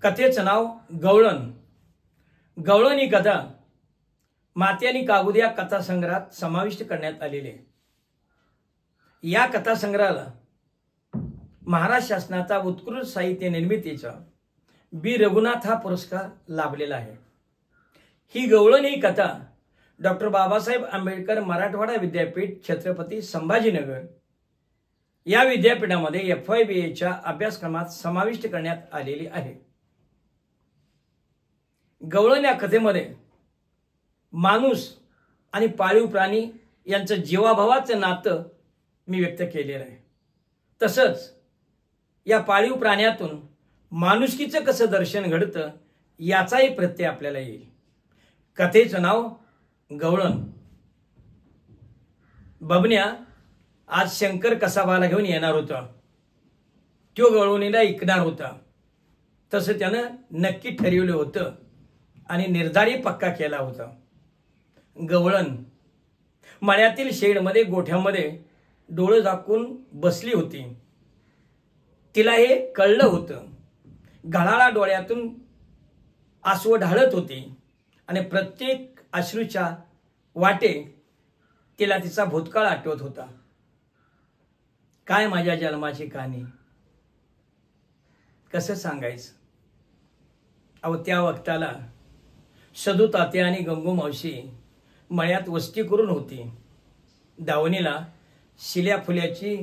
कथेचं नाव गवळण. गवळण ही कथा माती आणि कागद या कथासंग्रहात समाविष्ट करण्यात आलेली आहे. या कथासंग्रहाला महाराष्ट्र शासनाचा उत्कृष्ट साहित्य निर्मितीचा बी रघुनाथ हा पुरस्कार लाभलेला आहे. ही गवळण ही कथा डॉक्टर बाबासाहेब आंबेडकर मराठवाडा विद्यापीठ छत्रपती संभाजीनगर या विद्यापीठामध्ये FYBAच्या अभ्यासक्रमात समाविष्ट करण्यात आलेली आहे. गवळण या कथेमध्ये माणूस आणि पाळीव प्राणी यांचं जीवाभावाचं नातं मी व्यक्त केलेलं आहे. तसंच या पाळीव प्राण्यातून माणुसकीचं कसं दर्शन घडतं याचाही प्रत्यय आपल्याला येईल. कथेचं नाव गवळण. बबन्या आज शंकर कसाबाला घेऊन येणार होता. तो गवळणीला ऐकणार होता. तसं त्यानं नक्की ठरवलं होतं आणि निर्धारी पक्का केला होता. गवळण मळ्यातील शेडमध्ये गोठ्यामध्ये डोळं झाकून बसली होती. तिला हे कळलं होतं. घळाळा डोळ्यातून आसवं ढाळत होती आणि प्रत्येक अश्रूच्या वाटे तिला तिचा भूतकाळ आठवत होता. काय माझ्या जन्माची कहाणी कसं सांगायचं. अहो त्या वक्ताला सदू तात्या आणि गंगू मावशी मळ्यात वस्ती करून होती. दावणीला शिल्या फुल्याची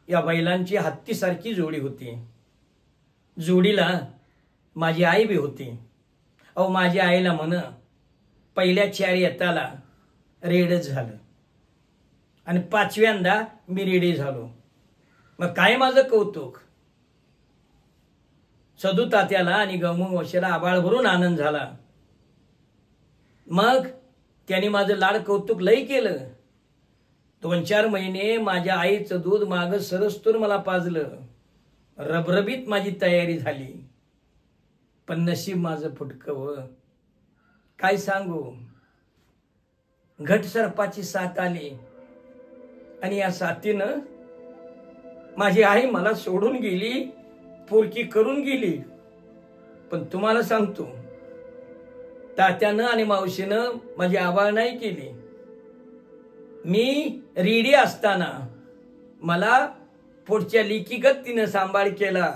या बैलांची हत्तीसारखी जोडी होती. जोडीला माझी आई बी होती. अहो माझ्या आईला म्हण पहिल्या 4 येताला रेडच झालं आणि 5व्यांदा मी रेडी झालो. मग काय माझं कौतुक. सदू तात्याला आणि गंगू मावशीला आबाळ भरून आनंद झाला. मग त्यांनी माझं लाड कौतुक लई केलं. 2-4 महिने माझ्या आईचं दूध माग सरस्तूर मला पाजलं. रबरबीत माझी तयारी झाली. पण नशीब माझं फुटकं व काय सांगू. घट सर्पाची साथ आली आणि या साथीनं माझी आई मला सोडून गेली, पोरकी करून गेली. पण तुम्हाला सांगतो तात्यानं आणि मावशीनं माझी आबाळ नाही केली. मी रेडी असताना मला पुढच्या लेकीगत तिनं सांभाळ केला.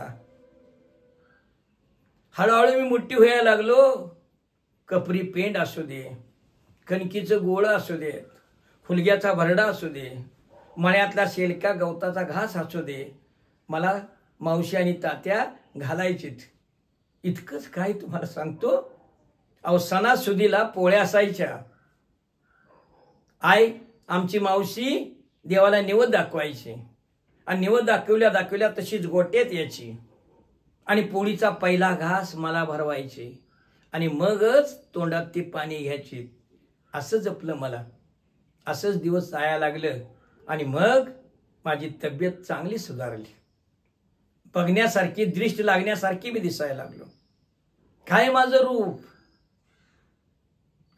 हळूहळू मी मोठी व्हायला लागलो. कपरी पेंड असू दे, कणकीचं गोळ असू दे, हुलग्याचा भरडा असू दे, मळ्यातला शेलका गवताचा घास असू दे, मला मावशी आणि तात्या घालायचीत. इतकंच काय तुम्हाला सांगतो. अहो सणासुदीला पोळ्या असायच्या. आई आमची मावशी देवाला निवद दाखवायची आणि निवद दाखवल्या तशीच गोट्यात यायची आणि पोळीचा पहिला घास मला भरवायची आणि मगच तोंडात ती पाणी घ्यायची. असं जपलं मला. असंच दिवस जायला लागलं आणि मग माझी तब्येत चांगली सुधारली. बघण्यासारखी दृष्टी लागण्यासारखी मी दिसायला लागलो. काय माझं रूप.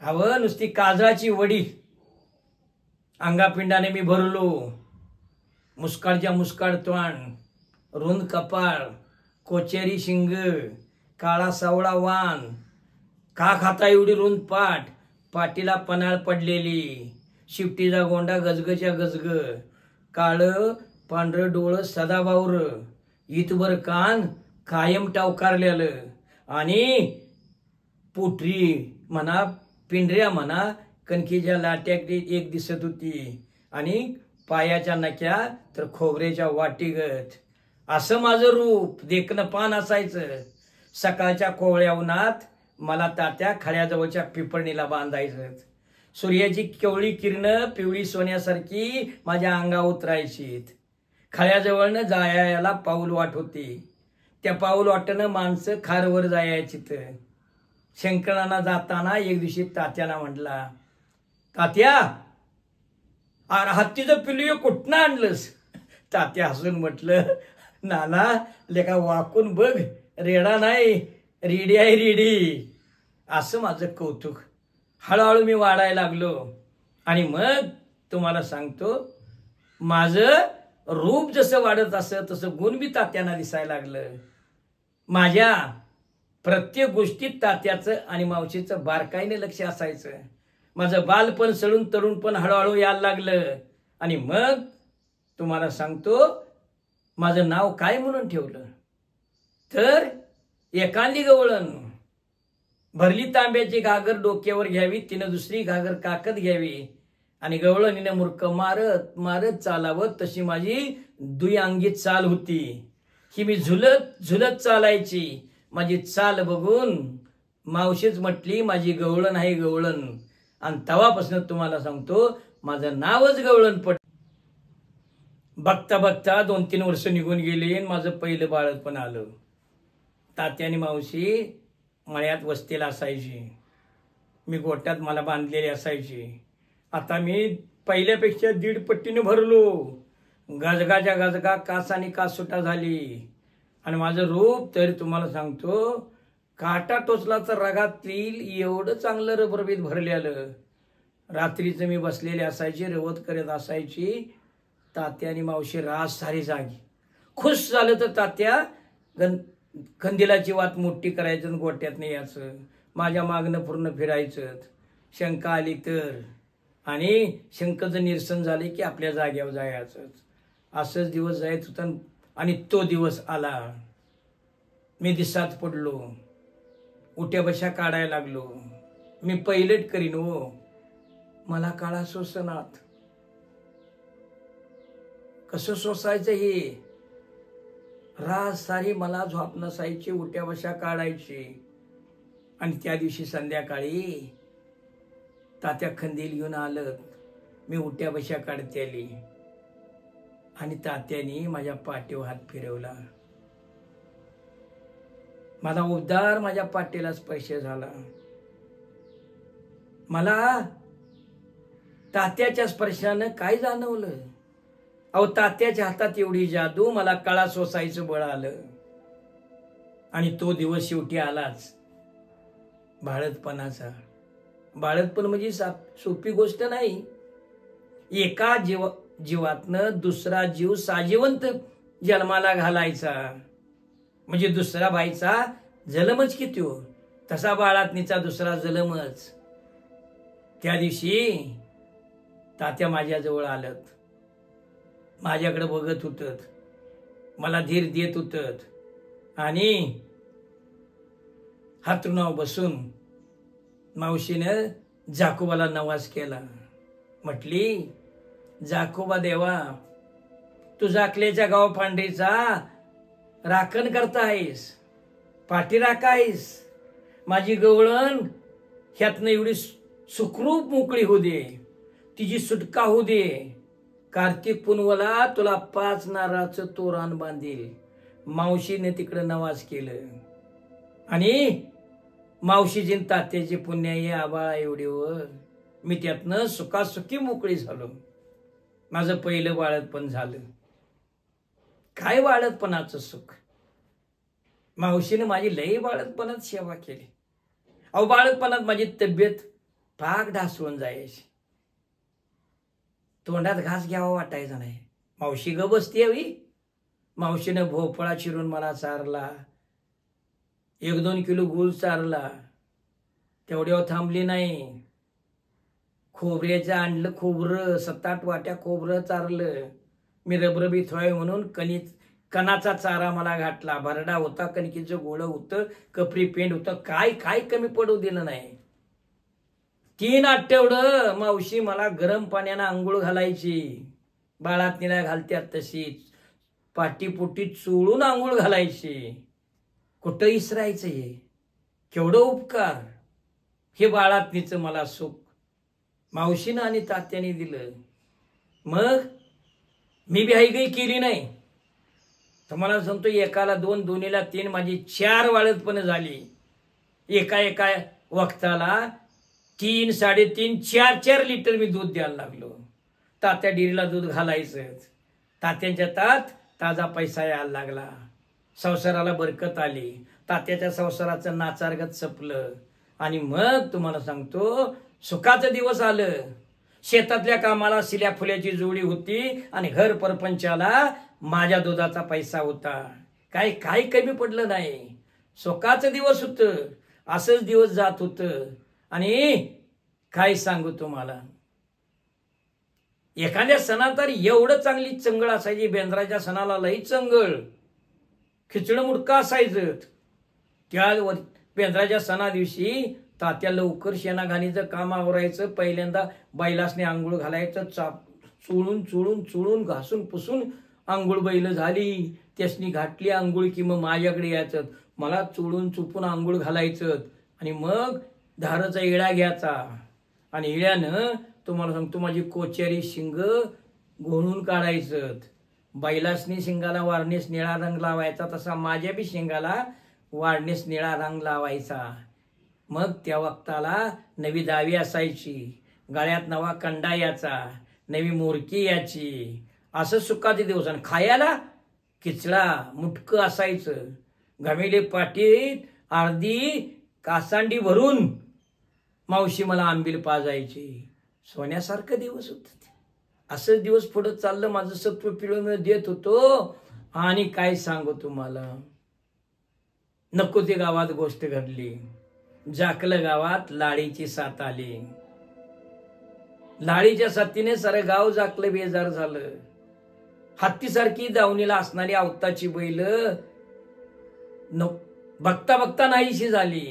हवं नुसती काजळाची वडी. अंगापिंडाने मी भरलो. मुस्काळच्या मुस्काळ तोंड, रुंद कपाळ, कोचेरी शिंग, काळा सावळा वान, का खाता एवढी रुंद पाठ, पाठीला पनाळ पडलेली, शिपटीचा गोंडा गजगच्या गजग, काळं पांढरं डोळं सदाबावर, इतभर कान कायम टावकारलेलं आणि पोटरी म्हणा पिंढऱ्या म्हणा कणकीच्या लाट्या एक दिसत होती आणि पायाच्या नक्या तर खोबरेच्या वाटीगत. असं माझं रूप देखणं पान असायचं. सकाळच्या कोवळ्या उन्हात मला तात्या खळ्याजवळच्या पिपरणीला बांधायचं. सूर्याची केवळी किरणं पिवळी सोन्यासारखी माझ्या अंगावर उतरायची. खळ्याजवळनं जायला पाऊल वाट होती. त्या पाऊल वाटेनं माणसं खारवर जायची. शंकरांना जाताना एक दिवशी तात्याला म्हटला, तात्या हत्तीचं पिल्लू कुठनं आणलंस. तात्या हसून म्हटलं, नाना लेका वाकून बघ, रेडा नाही रेडी आहे रेडी. असं माझं कौतुक. हळूहळू मी वाढायला लागलो आणि मग तुम्हाला सांगतो माझं रूप जसं वाढत असं तसं गुण बी तात्यांना दिसायला लागलं. माझ्या प्रत्येक गोष्टीत तात्याचं आणि मावशीचं बारकाईने लक्ष असायचं. माझं बालपण सडून तरुणपण हळूहळू यायला लागलं. आणि मग तुम्हाला सांगतो माझं नाव काय म्हणून ठेवलं तर एकांदी गवळण. भरली तांब्याची घागर डोक्यावर घ्यावी, तिनं दुसरी घागर काकत घ्यावी आणि गवळणीने मुर्क मारत मारत चालावं, तशी माझी दुयांगी चाल होती. ही मी झुलत झुलत चालायची. माझी चाल बघून मावशीच म्हटली माझी गवळण आहे गवळण. आणि तेव्हापासून तुम्हाला सांगतो माझं नावच गवळण पड. बघता बघता 2-3 वर्ष निघून गेली आणि माझं पहिलं बाळपण आलं. तात्या आणि मावशी मळ्यात वस्तीला असायची, मी गोट्यात मला बांधलेली असायची. आता मी पहिल्यापेक्षा 1.5 पट्टीने भरलो. गजगाच्या गजगा कासाने कासुटा झाली. आणि माझं रूप तरी तुम्हाला सांगतो काटा टोचला तर रगातील एवढं चांगलं रबरबीत भरलेलं. रात्रीचं मी बसलेले असायची, रवत करत असायची. तात्या आणि मावशी रात सारी जागी. खुश झालं तर तात्या कंदिलाची वात मोठी करायचं आणि गोट्यात नाही यायचं. माझ्या मागणं पूर्ण फिरायचं. शंका आली तर आणि शंकाचं निरसन झाले की आपल्या जाग्यावर जायचं. असंच दिवस जायत होता. आणि तो दिवस आला. मी दिसात पडलो, उठ्या बशा काढायला लागलो. मी पैलट करीन हो, मला काळा सोसनात. कसं सोसायचं हे. रात सारी मला झोप नसायची, उठ्या बशा काढायची. आणि त्या दिवशी संध्याकाळी तात्या खंदील घेऊन आलं. मी उठ्या बशा काढते आली आणि तात्याने माझ्या पाठीवर हात फिरवला. माझा उद्धार माझ्या पाठीला स्पर्श झाला. मला तात्याच्या स्पर्शानं काय जाणवलं. अहो तात्याच्या हातात एवढी जादू, मला काळा सोसायचं बळ आलं. आणि तो दिवस शेवटी आलाच बाळतपणाचा. बाळतपण म्हणजे सोपी गोष्ट नाही. एका जीवातनं दुसरा जीव साजिवंत जन्माला घालायचा म्हणजे दुसरा बाईचा जलमच किती हो. तसा बाळातनीचा दुसरा जलमच. त्या दिवशी तात्या माझ्याजवळ आलत, माझ्याकडे बघत होतत, मला धीर देत होतत आणि हातरुणावर बसून मावशीनं जाकोबाला नवाज केला. म्हटली जाकोबा देवा, तू जाकल्याच्या गाव फांडीचा राखण करता आहेस, पाठीराखा आहेस. माझी गवळण ह्यातनं एवढी सुखरूप मोकळी होऊ दे, तिची सुटका होऊ दे. कार्तिक पुनवला तुला 5 नारळाचं तोरण बांधील. मावशीने तिकडे नवाज केलं आणि मावशीजी तात्याची पुण्य हे आबाळा एवढी वर मी त्यातनं सुखासुखी मोकळी झालो. माझं पहिलं बाळतपण झालं. काय बाळतपणाचं सुख. मावशीने माझी लई बाळतपणात सेवा केली. अहो बाळतपणात माझी तब्येत पाक ढासळून जायची, तोंडात घास घ्यावा वाटायचा नाही. मावशी ग बसती हवी. मावशीनं भोपळा चिरून मला चारला, 1-2 किलो गूळ चारला. तेवढ्यावर थांबली नाही. खोबऱ्याचं आणलं खोबरं, 7-8 वाट्या खोबरं चारलं. मी रबरबीत व्हावे म्हणून कणाचा चारा मला घातला. भरडा होता, कणकीचं गोळं होतं, कपरी पेंड होतं, काय काय कमी पडू दिलं नाही. 3 आठवडं मावशी मला गरम पाण्यानं आंघोळ घालायची. बाळातनीला घालत्यात तशीच पाटीपोटी चोळून आंघोळ घालायची. कुठं इसरायचं हे. केवढं उपकार. हे बाळातनीचं मला सुख मावशीनं आणि तात्याने दिलं. मग मी बी हायगई केली नाही. तुम्हाला सांगतो एकाला 2, दोन्हीला 3, माझी 4 बाळतपण झाली. एका वक्ताला 3, 3.5, 4 लिटर मी दूध द्यायला लागलो. तात्या डेअरीला दूध घालायचं. तात्यांच्या तात ताजा पैसा यायला लागला. संसाराला बरकत आली. तात्याच्या संसाराचं नाचारगत सपलं. आणि मग तुम्हाला सांगतो सुखाचं दिवस आलं. शेतातल्या कामाला शिल्या फुल्याची जोडी होती आणि घर परपंचाला माझ्या दुधाचा पैसा होता. काय कमी पडलं नाही. सुखाचं दिवस होतं. असंच दिवस जात होतं. आणि काय सांगू तुम्हाला, एखाद्या सणात तर एवढं चांगली चंगळ असायची. बेंद्राच्या सणाला लई चंगळ, खिचडं मुडकं असायचं. त्या बेंद्राच्या सणा दिवशी तात्या लवकर शेणाघाणीचं काम आवरायचं. पहिल्यांदा बैलासने आंघोळ घालायचं. चोळून चोळून चोळून घासून पुसून आंघोळ बैल झाली. त्यासनी घातली आंघोळ की मग माझ्याकडे यायचं. मला चोळून चुपून आंघोळ घालायचं. आणि मग धाराचा इळा घ्यायचा. आणि इळ्यानं तुम्हाला सांगतो माझी कोचेरी शिंग घोळून काढायचं. बैलासनी शिंगाला वारनेस निळा रंग लावायचा, तसा माझ्या बी शिंगाला वारनेस निळा रंग लावायचा. मग त्या वक्ताला नवी दावी असायची, गळ्यात नवा कंडा याचा, नवी मोरकी याची. असं सुखाचे दिवस. आणि खायला खिचडा मुटकं असायचं. घमेले पाटीत अर्धी कासांडी भरून मावशी मला आंबील पाजायची. सोन्यासारखं दिवस होत. असंच दिवस पुढे चाललं. माझं सत्व पिळून देत होतो. आणि काय सांगू तुम्हाला, नको ते गावात गोष्ट घडली. जाकलं गावात लाळीची साथ आली. लाळीच्या साथीने सारं गाव जाकलं बेजार झालं. हत्तीसारखी दावणीला असणारी अवताची बैल बघता बघता नाहीशी झाली.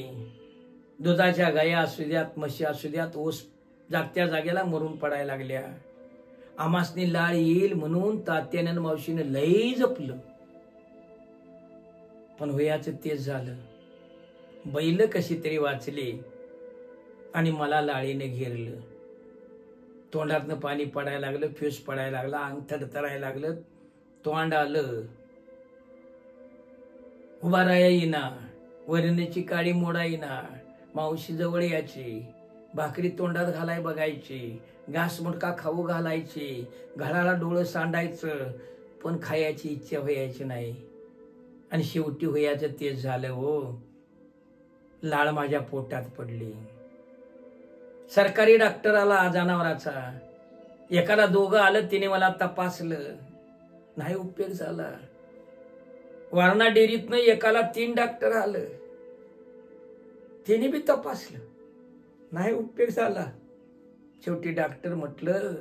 दुधाच्या गाया असू द्यात, म्हशी असू द्यात, ओस जागत्या जागेला मरून पडायला लागल्या. आमासनी लाळ येईल म्हणून तात्यानं मावशीनं लई जपलं. पण वयाचं तेच झालं. बैल कशी तरी वाचली आणि मला लाळीने घेरलं. तोंडातनं पाणी पडायला लागलं, फ्यूस पडायला लागला, अंग थरथरायला लागलं, तोंड आलं, उभा राया येईना, वरण्याची काळी मोडा येईना. मावशी जवळ यायची, भाकरी तोंडात घालाय बघायची, घास मुटका खाऊ घालायची, घराला डोळं सांडायचं, पण खायची इच्छा व्हायची नाही. आणि शेवटी व्हायचं तेच झालं हो. लाळ माझ्या पोटात पडली. सरकारी डॉक्टर आला जनावराचा. एकाला दोघं आलं, तिने मला तपासलं, नाही उपयोग झाला. वारणा डेअरीतनं एकाला 3 डॉक्टर आलं, तिने बी तपासलं, नाही उपयोग झाला. शेवटी डॉक्टर म्हटलं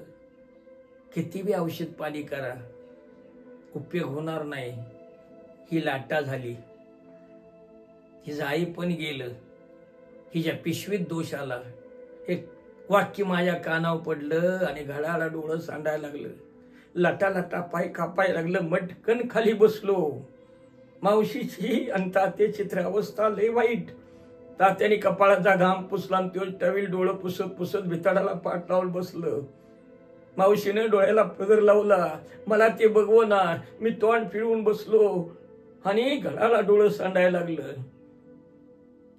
किती बी औषध पाणी करा, उपयोग होणार नाही. ही लाटा झाली. हिचं आई पण गेलं. हिच्या पिशवीत दोष आला. एक वाक्य माझ्या कानावर पडलं आणि घडाला डोळं सांडायला लागलं. लटा लटा पाय कापायला लागलं. मटकन खाली बसलो. मावशीची आणि तात्याची चित्र अवस्था लय वाईट. तात्याने कपाळाचा घाम पुसला आणि तो टवेल डोळं पुसत पुसत भिताडाला पाठ लावून बसलं. मावशीने डोळ्याला पदर लावला. मला ते बघवणार. मी तोंड फिरवून बसलो आणि घडाला डोळं सांडायला लागलं.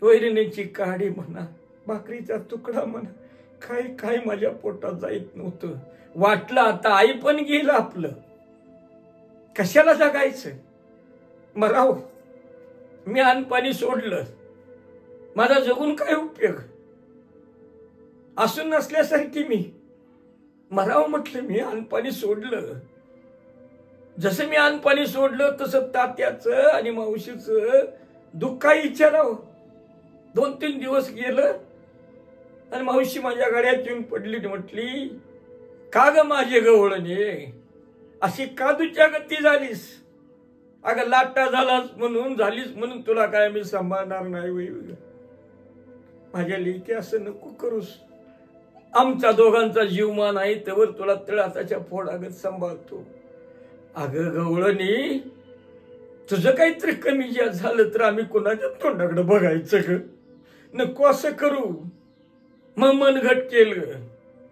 वैरणीची काडी म्हणा, भाकरीचा तुकडा म्हणा, काय काय माझ्या पोटात जाईत नव्हतं. वाटलं आता आई पण गेलं आपलं, कशाला जगायचं, मराव. मी अन्न सोडलं, माझा जगून काय उपयोग, असून नसल्यासारखी मी मराव म्हटलं. मी अन्न सोडलं. जसं मी अन्न सोडलं तसं तात्याचं आणि मावशीचं दुःख विचारावं. 2-3 दिवस गेलं आणि मावशी माझ्या गळ्यात येऊन पडली. म्हटली, का ग माझे गवळणे, अशी का तुझ्या गती झालीस? अगं लाटा झालास म्हणून झालीस म्हणून तुला काय मी सांभाळणार नाही. वय माझ्या लेकी असं नको करूस. आमच्या दोघांचा जीवमान आहे तेवर तुला तळाताच्या फोडागत सांभाळतो. अगं गवळणी, तुझं काहीतरी कमी ज्या झालं तर आम्ही कोणाच्या तोंडाकडे बघायचं ग, नको असं करू. मग मन घट केलं,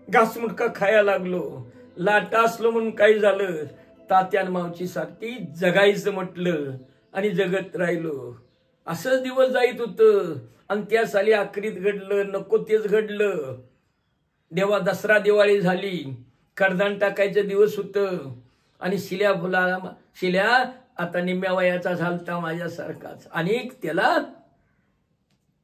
घासमुटका खायला लागलो. लाटा असलो म्हणून काय झालं, तात्यान मावची साठी जगायचं म्हटलं आणि जगत राहिलो. असंच दिवस जाईत होतं. आणि त्या साली आखरीत घडलं, नको तेच घडलं. देवा दसरा दिवाळी झाली, कडधान टाकायचं दिवस होतं. आणि शिल्या आता निम्म्या वयाचा झालता माझ्यासारखाच. आणि त्याला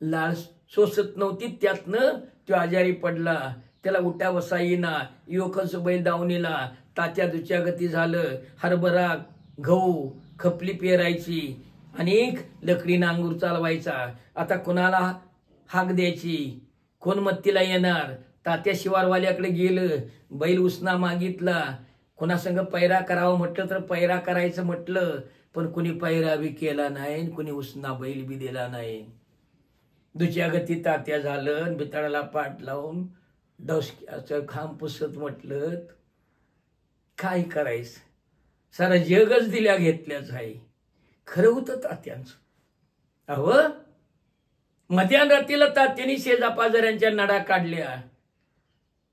लाळ सोसत नव्हती, त्यातनं तो आजारी पडला. त्याला उठा बसा येईना. युवकच बैल दावणीला. तात्या दुच्यागती झालं. हरभरा गहू खपली पेरायची. आणि लकडी नांगूर चालवायचा. आता कोणाला हाक द्यायची, कोण मत्तीला येणार. तात्या शिवारवाल्याकडे गेलं, बैल उसना मागितला. कोणासंग पैरा करावं म्हटलं तर पैरा करायचं म्हटलं, पण कुणी पैरा बी केला नाही, कुणी उसना बैल बी दिला नाही. दुच्या गती तात्या झालं. बिताळाला पाठ लावून डोसक्याचं खांब पुसत म्हटलं, काय करायचं, सारा जगच दिल्या घेतल्याच आहे. खरं होतं तात्यांचं. अहो, मध्यानरात्रीला तात्यानी शेजापाजाऱ्यांच्या नडा काढल्या,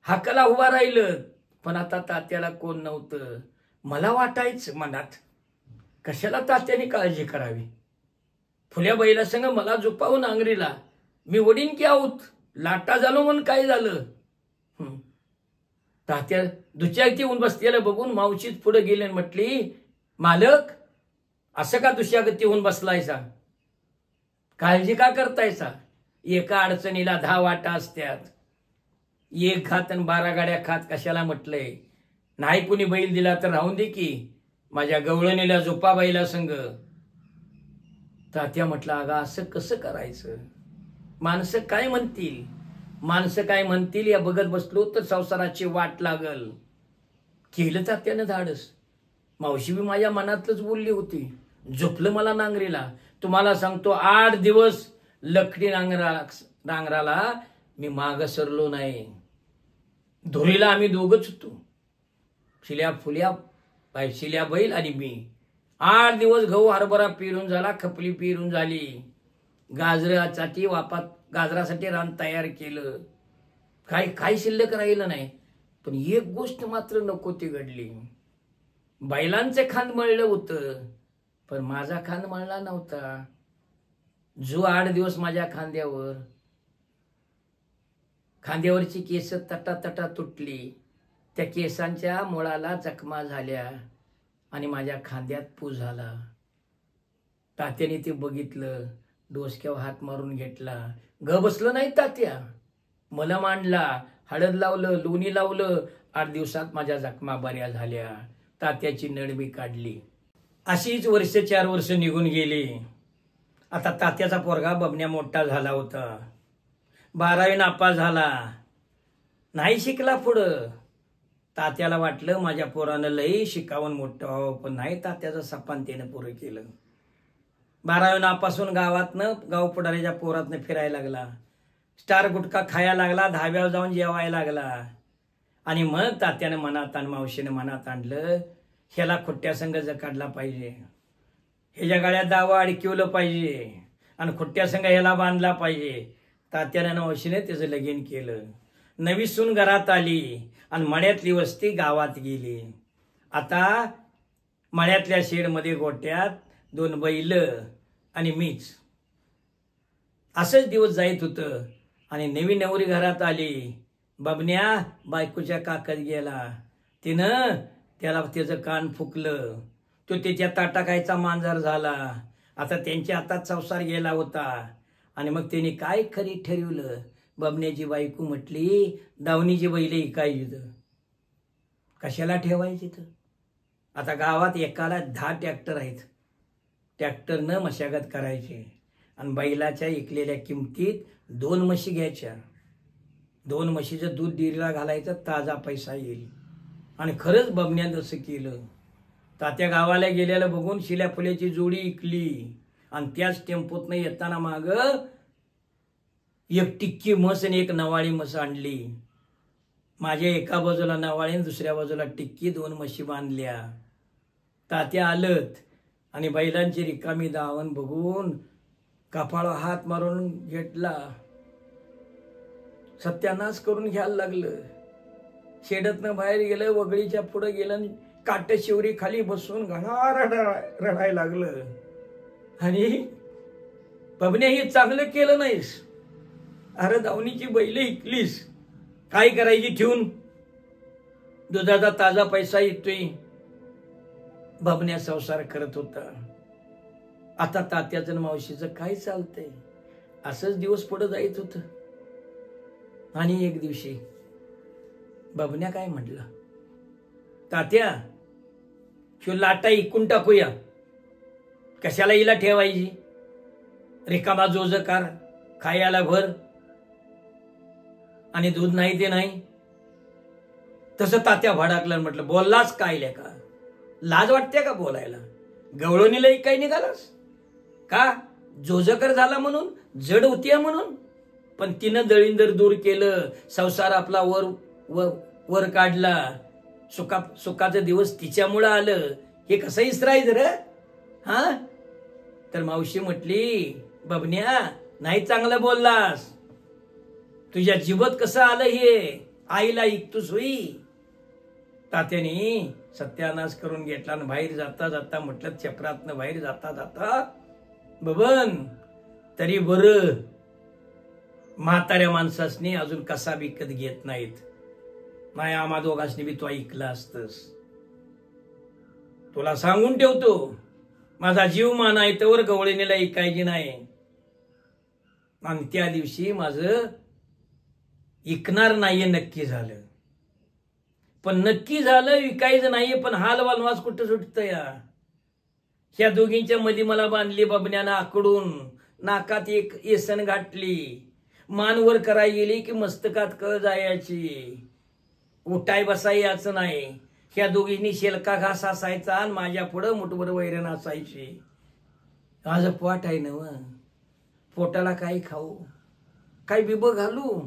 हाकाला उभा राहिलं. पण आता तात्याला कोण नव्हतं. मला वाटायचं मनात, कशाला तात्याने काळजी करावी. फुल्या बैला संग मला झोपावून आंगरीला मी वडीन की आऊत, लाटा झालो म्हणून काय झालं. तात्या दुचाकी येऊन बसलेलं बघून मावशीच पुढे गेले आणि म्हटली, मालक असं का दुचाकी येऊन बसलायसा, काळजी का करतायसा. एका अडचणीला 10 वाटा असतात. एक खात आणि 12 गाड्या खात कशाला म्हटलंय. नाही कुणी बैल दिला तर राहून दे की, माझ्या गवळणीला झोपा बैला संग. तात्या म्हटलं, अगं असं कसं करायचं, माणसं काय म्हणतील, माणसं काय म्हणतील या बघत बसलो तर संसाराची वाट लागल. केलं तात्यानं धाडस. मावशी बी माझ्या मनातच बोलली होती. झोपलं मला नांगरीला. तुम्हाला सांगतो 8 दिवस लकडी नांगराला मी माग सरलो नाही. धुरीला आम्ही दोघच होतो, शिल्या बैल आणि मी. 8 दिवस गहू हरभरा पेरून झाला, खपली पेरून झाली, गाजरासाठी गाजरासाठी रान तयार केलं. काय शिल्लक राहिलं नाही. पण एक गोष्ट मात्र नको ती घडली. बैलांचे खांद मळलं होतं, पण माझा खांद मळला नव्हता. जो 8 दिवस माझ्या खांद्यावरची केस तटा तुटली. त्या केसांच्या मुळाला जखमा झाल्या आणि माझ्या खांद्यात पू झाला. तात्याने ते बघितलं, डोसक्यावर हात मारून घेतला. बसलं नाही तात्या, मला मांडला, हळद लावलं, लोणी लावलं. 8 दिवसात माझ्या जखमा बऱ्या झाल्या. तात्याची नडबी काढली. अशीच 4 वर्ष निघून गेली. आता तात्याचा पोरगा बबन्या मोठा झाला होता. 12वी नापास झाला, नाही शिकला पुढं. तात्याला वाटलं माझ्या पोरानं लई शिकावून मोठं व्हावं, पण नाही, तात्याचं सपान त्यानं पुरं केलं. 12वी नापासून गाव पुढाऱ्याच्या पोरातनं फिरायला लागला. स्टार गुटखा खायला लागला, धाब्यावर जाऊन जेवायला लागला. आणि मग तात्यानं मनात आणि मावशीनं मनात आणलं, ह्याला खुट्ट्यासंग काढला पाहिजे, ह्याच्या गाड्यात दावा अडकिवलं पाहिजे आणि खुट्ट्यासंग ह्याला बांधला पाहिजे. तात्यानं मावशीने त्याचं लगीन केलं. नवी सून घरात आली आणि मळ्यातली वस्ती गावात गेली. आता मळ्यातल्या शेडमध्ये गोट्यात 2 बैल आणि मीच. असंच दिवस जायत होतं. आणि नवी नवरी घरात आली. बबन्या बायकोच्या काकत गेला. तिनं त्याला त्याचं कान फुकलं. तो त्याच्या ताटाकायचा मांजर झाला. आता त्यांच्या हातात संसार गेला होता. आणि मग त्यांनी काय खरी ठरवलं. बबन्याची बायको म्हटली, दावणीची बैल इकायची, कशाला ठेवायची तर. आता गावात एकाला 10 ट्रॅक्टर आहेत. ट्रॅक्टरनं मशागत करायची आणि बैलाच्या इकलेल्या किमतीत 2 म्हशी घ्यायच्या. 2 म्हशीचं दूध डेअरीला घालायचं, ताजा पैसा येईल. आणि खरंच बबन्यानं तसं केलं. तात्या गावाला गेलेलं बघून शिल्या फुल्याची जोडी इकली आणि त्याच टेम्पोतनं येताना माग 1 टिक्की म्हस आणि 1 नवाळी म्हस आणली. माझ्या एका बाजूला नवाळी आणि दुसऱ्या बाजूला टिक्की, 2 म्हशी बांधल्या. तात्या आलत आणि बैलांची रिकामी दावण बघून कपाळावर हात मारून घेतला. सत्यानाश करून घ्यायला लागलं. शेडतनं बाहेर गेलं, वगळीच्या पुढे गेलं, काट शिवरी खाली बसून घाणार रडायला लागलं. आणि बबन्या, हे चांगलं केलं नाहीस. अरे दावणीची बैल इकलीस, काय करायची ठेवून, दुधाचा ताजा पैसा येतोय. बबन्या संसार करत होता. आता तात्याचं मावशीचं काय चालतंय. असंच दिवस पुढे जायत होत. आणि एक दिवशी बबन्या काय म्हटलं, तात्या ह्यो लाटा इकून टाकूया. कशाला हिला ठेवायची, रिकामा जोजकार, खायला भर आणि दूध नाही ते नाही. तसं तात्या भडाकलं. म्हटलं बोललास काय लेका, लाज वाटते का बोलायला? गवळणीला काय निघालास का? जोजकर झाला म्हणून, जड होती म्हणून? पण तिनं दळींदर दूर केलं, संसार आपला वर काढला, सुखाचं दिवस तिच्यामुळं आलं. हे कसं इसरायचं रे? हा, तर मावशी म्हटली, बबन्या नाही चांगलं बोललास, तुझ्या जीवात कसं आलं हे, आईला ऐकतोस होई. तात्याने सत्यानाश करून घेतला आणि बाहेर जाता जाता म्हटलं, चपरातनं बाहेर जाता जाता, बबन तरी बरं म्हाताऱ्या माणसासनी अजून कसा विकत घेत नाहीत. नाही आम्हा दोघांनी बी तू ऐकलं असतस. तुला सांगून ठेवतो, माझा जीव मान आहे तर गवळणीला ऐकायची नाही. आणि त्या दिवशी माझं ऐकणार नाहीये नक्की झालं. पण नक्की झालं विकायचं नाहीये, पण हाल वालवास कुठं सुटत या. ह्या दोघींच्या मध्ये मला बांधली बबन्यानं आकडून, नाकात एक येसन घातली, मानवर करायला गेली की मस्तकात कळ जायची, उठाय बसाय याचं नाही. ह्या दोघींनी शेलका घास असायचा आणि माझ्या पुढं मुठभर वैरण असायची. आज पोट आहे ना, पोटाला काय खाऊ, काय बिब घालू,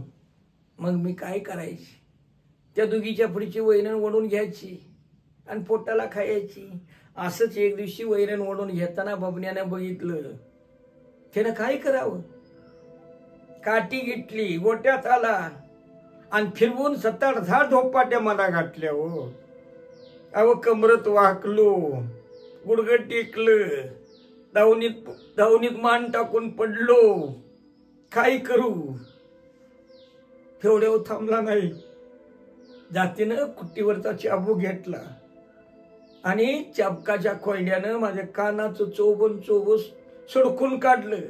मग मी काय करायची? त्या दोघीच्या पुढची वैरण ओढून घ्यायची आणि पोटाला खायची. असंच एक दिवशी वैरण ओढून घेताना बबन्यानं बघितलं. त्यानं काय करावं, काठी घेतली, गोट्यात आला आणि फिरवून 7-8 धोपाट्या मला घातल्या. हो अव कमरत वाकलो, गुडघं टेकलं, धावणीत मान टाकून पडलो. काय करू? तेवढ्यावर थांबला नाही. जातीनं कुट्टीवरचा चाबू घेतला आणि चाबकाच्या खोयड्यानं माझ्या कानाचं चोबन सडकून काढलं.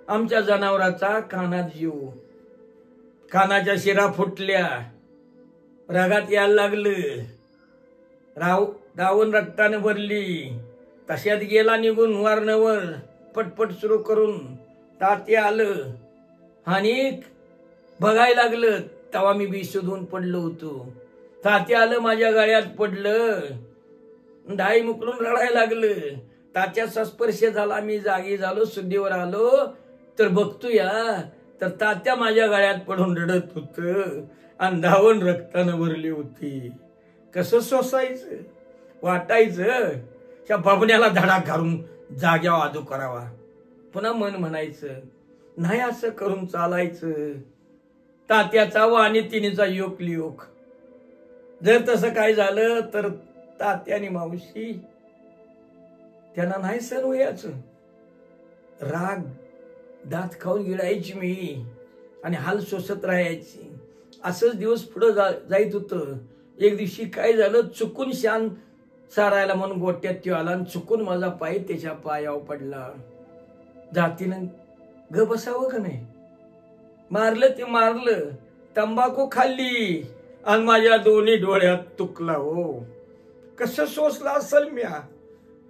आमच्या जनावराचा कानात जीव, कानाच्या शिरा फुटल्या, रागात यायला लागलं. रावण रक्तानं भरली. तशात गेला निघून वारणावर पटपट सुरू करून. तात्या आलं आणि बघायला लागलं. तेव्हा मी बिशोधून पडलो होतो. तात्या आलं, माझ्या गळ्यात पडलं, धाई मुकलून रडायला लागलं. तात्याचा स्पर्श झाला, मी जागी झालो, शुद्धीवर आलो तर बघतो या, तर तात्या माझ्या गळ्यात पडून रडत होत आणि धावण रक्तानं भरली होती. कसं सोसायचं, वाटायचं त्या बबन्याला धडा घालून जाग्यावर आदू करावा. पुन्हा मन म्हणायचं नाही असं करून चालायचं. तात्याचा व आणि तिनेचा योग लियोग. जर तसं काय झालं तर तात्या आणि मावशी त्यांना नाही सण व्हायचं. राग दात खाऊन गिळायची मी आणि हाल सोसत राहायची. असंच दिवस पुढं जायत होतं. एक दिवशी काय झालं, चुकून शान सारायला म्हणून गोट्यात तो आला आणि चुकून माझा पाय त्याच्या पायावर पडला. जातीनं ग बसावं का नाही, मारलं ते मारलं. तंबाखू खाल्ली आणि माझ्या दोन्ही डोळ्यात तुकला. हो कसं सोसला असेल म्या.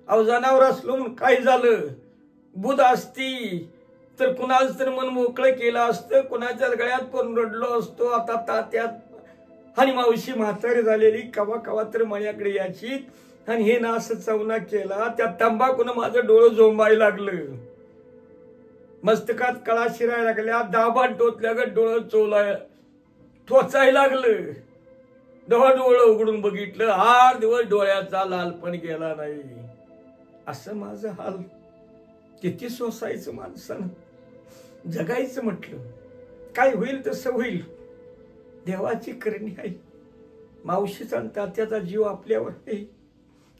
अहो जनावर असलो काय झालं, बुध असती तर कुणाच तर मन मोकळं केलं असतं, कुणाच्या गळ्यात पण रडलो असतो. आता तात्यात आणि मावशी म्हातारी झालेली कवा कवा तर माझ्याकडे याची आणि हे ना असं चवना केला. त्या तंबाखून माझं डोळं झोंबायला लागलं, मस्तकात कळा शिरायला लागल्या, दाबात टोचल्या ग डोळं चोलाय टोचायला लागलं. डोळं उघडून बघितलं, 8 दिवस डोळ्याचा लालपण गेला नाही. असं माझं हाल. किती सोसायचं माणसानं, जगायचं म्हटलं. काय होईल तसं होईल, देवाची करणी आहे. मावशीचा आणि तात्याचा जीव आपल्यावर आहे,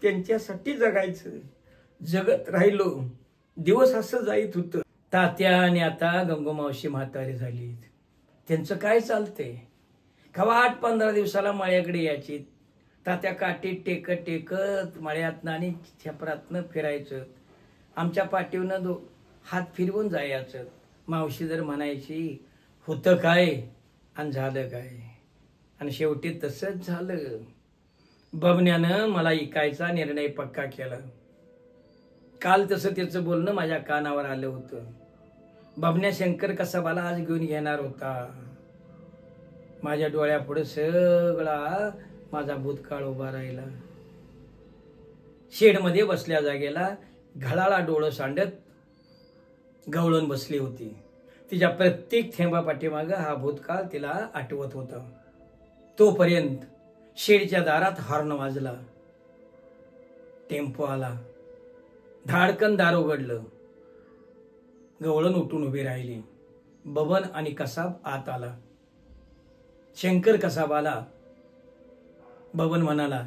त्यांच्यासाठी जगायचं. जगत राहिलो. दिवस असं जाईत होतं. तात्या आणि आता गंगू मावशी म्हातारी झाली. त्यांचं काय चालतंय, कवा 8-15 दिवसाला मळ्याकडे यायची. तात्या काठीत टेकत मळ्यातनं आणि छपरातनं फिरायचं. आमच्या पाठीवनं हात फिरवून जायचं. मावशी जर म्हणायची होतं काय आणि झालं काय, आणि शेवटी तसंच झालं. बबन्यानं मला इकायचा निर्णय पक्का केला. काल तसं त्याचं बोलणं माझ्या कानावर आलं होतं. बबन्या शंकर कसाबाला आज घेऊन येणार होता. माझ्या डोळ्यापुढे सगळा माझा भूतकाळ उभा राहिला. शेडमध्ये बसल्या जागेला घळाला डोळं सांडत गवळण बसली होती. तिच्या प्रत्येक थेंबा पाठीमागं हा भूतकाळ तिला आठवत होता. तोपर्यंत शेडच्या दारात हॉर्न वाजला. टेम्पो आला. धाडकन दार उघडलं. गवळण उठून उभी राहिली. बबन आणि कसाब आत आला. शंकर कसाब आला. बबन म्हणाला,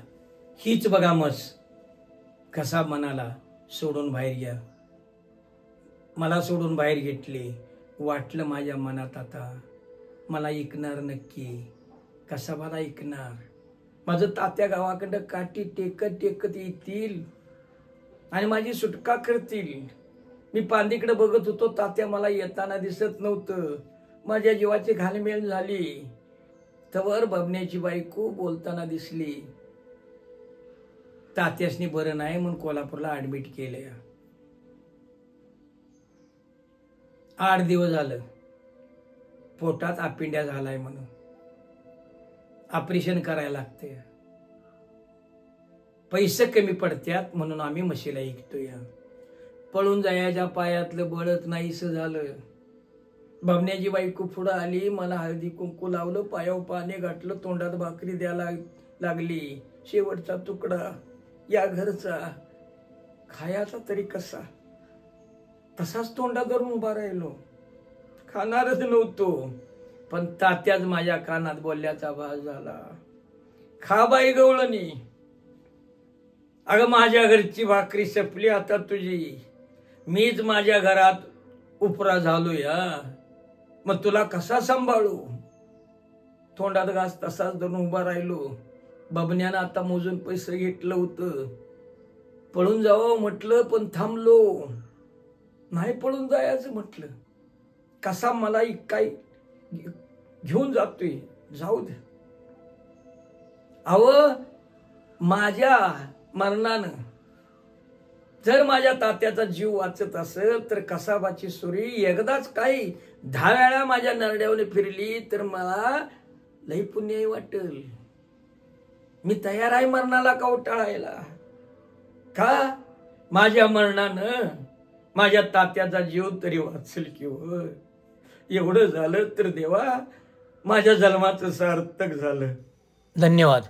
हीच बघा मस. कसाब म्हणाला, सोडून बाहेर घ्या. मला सोडून बाहेर घेतले. वाटलं माझ्या मनात आता मला ऐकणार नक्की. कसाबाला ऐकणार. माझं तात्या गावाकडं काठी टेकत टेकत येतील आणि माझी सुटका करतील. मी पांदीकडे बघत होतो. तात्या मला येताना दिसत नव्हतं. माझ्या जीवाची घालमेल झाली. तवर बबन्याची बायको बोलताना दिसली. तात्यासनी बरं नाही म्हणून कोल्हापूरला ऍडमिट केले. 8 दिवस झालं. पोटात आपिंड्या झालाय म्हणून ऑपरेशन करायला लागते. पैसे कमी पडत्यात म्हणून आम्ही म्हशीला ऐकतोय. पळून जायच्या पायातलं बळत नाहीस झालं. बबन्याची बायको पुढं आली. मला हळदी कुंकू लावलं. पायावर पाणी घातलं. तोंडात भाकरी द्यायला लागली. शेवटचा तुकडा या घरचा खायाचा तरी कसा. तसाच तोंडात धरून उभा राहिलो. खाणारच नव्हतो. पण तात्याच माझ्या कानात बोलल्याचा भास झाला. खा बाई गवळणी. अगं माझ्या घरची भाकरी सपली आता तुझी. मीच माझ्या घरात उपरा झालो या. मग तुला कसा सांभाळू. तोंडात घास तसाच धरून उभा राहिलो. बबन्यानं आता मोजून पैसे घेतलं होतं. पळून जावं म्हटलं पण थांबलो. नाही पळून जायचं म्हटलं. कसा मला काय घेऊन जातोय. जाऊ दे. अव माझ्या मरणानं जर माझ्या तात्याचा जीव वाचत असेल तर कसाबाची सुरी एकदाच काही 10 वेळा माझ्या नरड्यावर फिरली तर मला लई पुण्य वाटेल. मी तयार आहे मरणाला कवटाळायला. का माझ्या मरणानं माझ्या तात्याचा जीव तरी वाचेल की हो. एवढं झालं तर देवा माझ्या जन्माचं सार्थक झालं. धन्यवाद.